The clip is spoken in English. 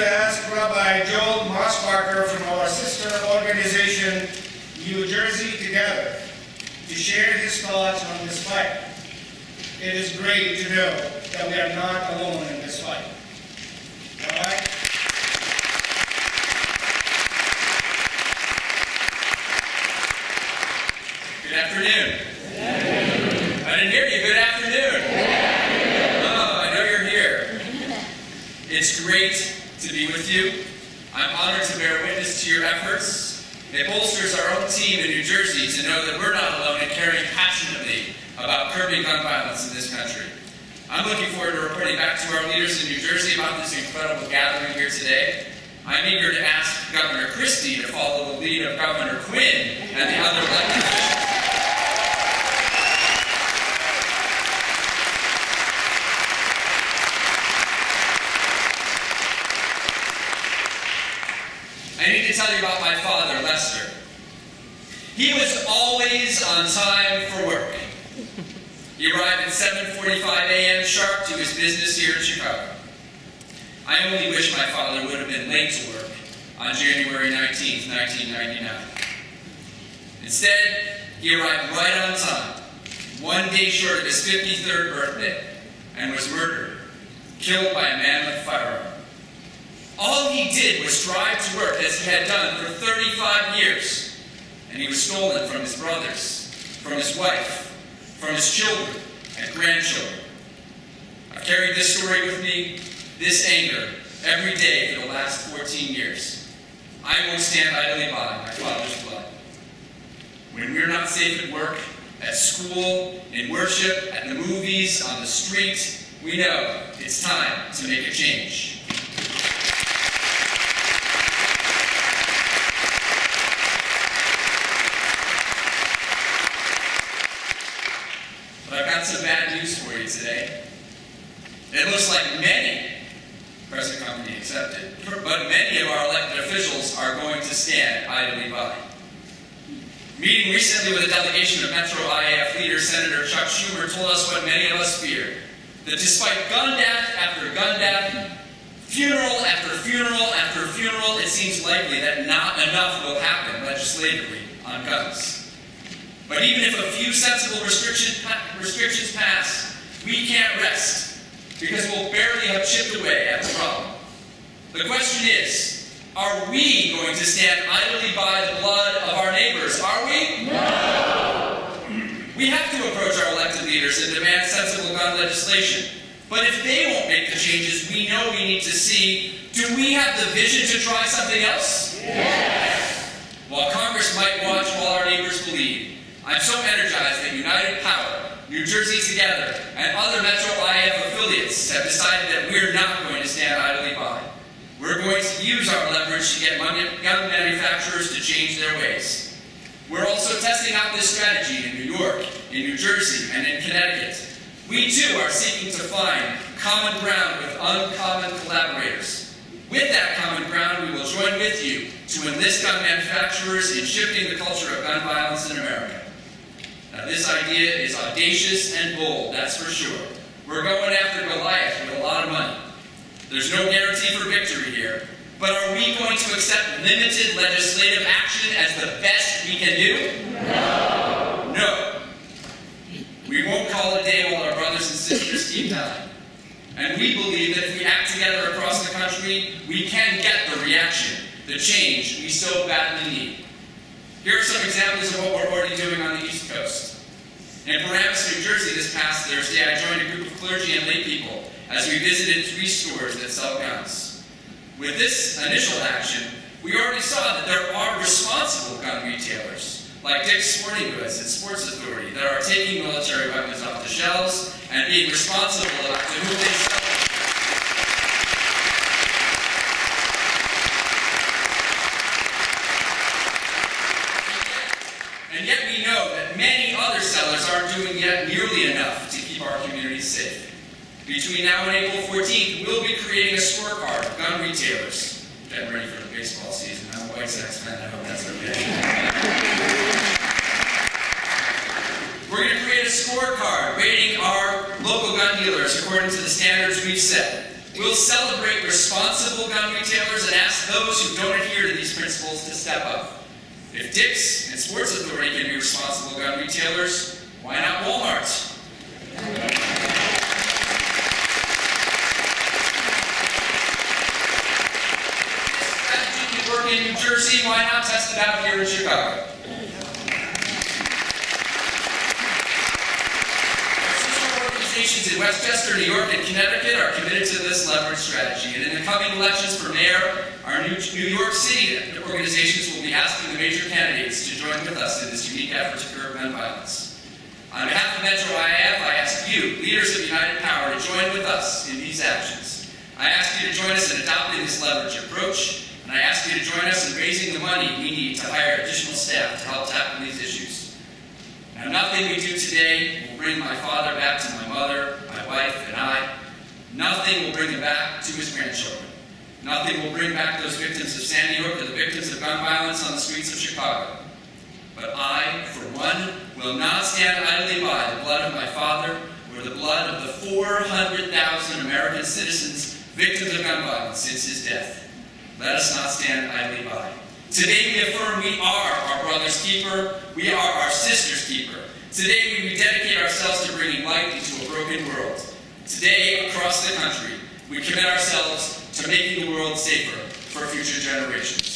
to ask Rabbi Mosbacher from our sister organization, New Jersey Together, to share his thoughts on this fight. It is great to know that we are not alone in this fight. All right? Good afternoon. I didn't hear you. Good afternoon. Oh, I know you're here. It's great to be with you. I'm honored to bear witness to your efforts. It bolsters our own team in New Jersey to know that we're not alone in caring passionately about curbing gun violence in this country. I'm looking forward to reporting back to our leaders in New Jersey about this incredible gathering here today. I'm eager to ask Governor Christie to follow the lead of Governor Quinn and the other elected officials. I need to tell you about my father, Lester. He was always on time for work. He arrived at 7:45 a.m. sharp to his business here in Chicago. I only wish my father would have been late to work on January 19th, 1999. Instead, he arrived right on time, one day short of his 53rd birthday, and was murdered, killed by a man with a firearm. All he did was drive to work as he had done for 35 years, and he was stolen from his brothers, from his wife, from his children and grandchildren. I've carried this story with me, this anger, every day for the last 14 years. I won't stand idly by my father's blood. When we're not safe at work, at school, in worship, at the movies, on the street, we know it's time to make a change. But I've got some bad news for you today. It looks like many, present company accepted, but many of our elected officials are going to stand idly by. Meeting recently with a delegation of Metro IAF leaders, Senator Chuck Schumer told us what many of us feared, that despite gun death after gun death, funeral after funeral after funeral, it seems likely that not enough will happen legislatively on guns. But even if a few sensible restrictions pass, we can't rest, because we'll barely have chipped away at the problem. The question is, are we going to stand idly by the blood of our neighbors? Are we? No! We have to approach our elected leaders and demand sensible gun legislation. But if they won't make the changes we know we need to see, do we have the vision to try something else? Yes! While Congress might watch while our neighbors bleed, I'm so energized that United Power, New Jersey Together, and other Metro IAF affiliates have decided that we're not going to stand idly by. We're going to use our leverage to get gun manufacturers to change their ways. We're also testing out this strategy in New York, in New Jersey, and in Connecticut. We too are seeking to find common ground with uncommon collaborators. With that common ground, we will join with you to enlist gun manufacturers in shifting the culture of gun violence in America. Now, this idea is audacious and bold, that's for sure. We're going after Goliath with a lot of money. There's no guarantee for victory here, but are we going to accept limited legislative action as the best we can do? No. No. We won't call a day while our brothers and sisters keep dying. And we believe that if we act together across the country, we can get the reaction, the change we so badly need. Here are some examples of what we're already doing on the East Coast. In Paramus, New Jersey this past Thursday, I joined a group of clergy and lay people as we visited 3 stores that sell guns. With this initial action, we already saw that there are responsible gun retailers, like Dick's Sporting Goods and Sports Authority, that are taking military weapons off the shelves and being responsible to who they sell. And yet we know that many other sellers aren't doing yet nearly enough to keep our communities safe. Between now and April 14th, we'll be creating a scorecard of gun retailers. Getting ready for the baseball season. I'm a White Sox fan, I hope that's okay. We're going to create a scorecard rating our local gun dealers according to the standards we've set. We'll celebrate responsible responsible gun retailers and ask those who don't adhere to these principles to step up. If Dick's and Sports Authority can be responsible gun retailers, why not Walmart? If this strategy can work in New Jersey, why not test it out here in Chicago? Organizations in Westchester, New York, and Connecticut are committed to this leverage strategy. And in the coming elections for mayor, our New York City organizations will be asking the major candidates to join with us in this unique effort to curb gun violence. On behalf of Metro IAF, I ask you, leaders of United Power, to join with us in these actions. I ask you to join us in adopting this leverage approach, and I ask you to join us in raising the money we need to hire additional staff to help tackle these issues. Now, nothing we do today will bring my father back to my mother, my wife, and I. Nothing will bring him back to his grandchildren. Nothing will bring back those victims of Sandy Hook or the victims of gun violence on the streets of Chicago. But I, for one, will not stand idly by the blood of my father or the blood of the 400,000 American citizens victims of gun violence since his death. Let us not stand idly by. Today we affirm we are our brother's keeper, we are our sister's keeper. Today we rededicate ourselves to bringing light into a broken world. Today, across the country, we commit ourselves to making the world safer for future generations.